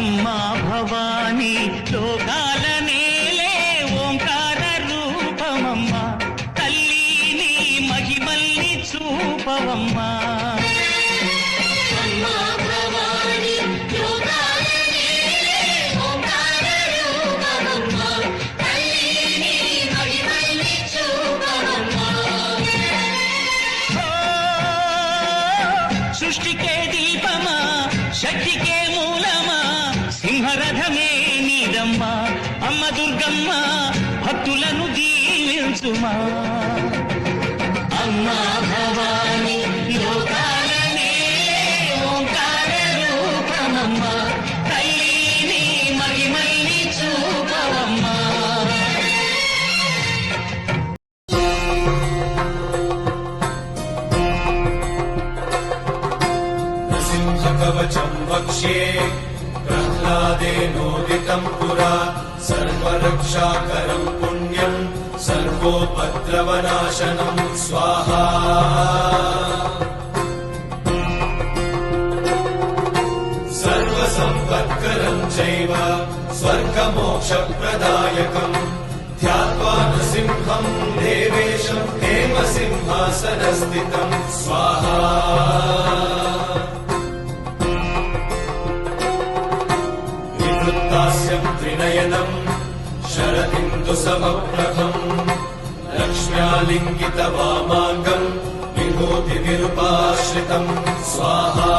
అమ్మా భవానీ లోకాల నేలే ఓంకార రూపమమ్మా, తల్లి నీ మహిమల్ని చూపవమ్మా. సృష్టికే దీపమా, శక్తికే మూలమా, సింహరథమే నీదమ్మా. అమ్మ దుర్గమ్మ భక్తులను దీవించుమా. అమ్మా భవానీ లోకాల నేలే ఓంకార రూపమమ్మా, తల్లి నీ మహిమల్ని చూపవమ్మా. కవచం వక్ష్యే ప్రహ్లాదేనోదితం పురా, సర్వరక్షాకరం పుణ్యం సర్వోపద్రవనాశనం స్వాహా. సర్వసంపత్కరం చైవ స్వర్గమోక్షప్రదాయకం, ధ్యాత్వా నృసింహం దేవేశం హేమసింహాసనస్థితం స్వాహా. త్రినయనం శరదిందు సమప్రభం, లక్ష్మ్యాలింగిత వామాంగం విభూతి విరూపాశ్రితం స్వాహా.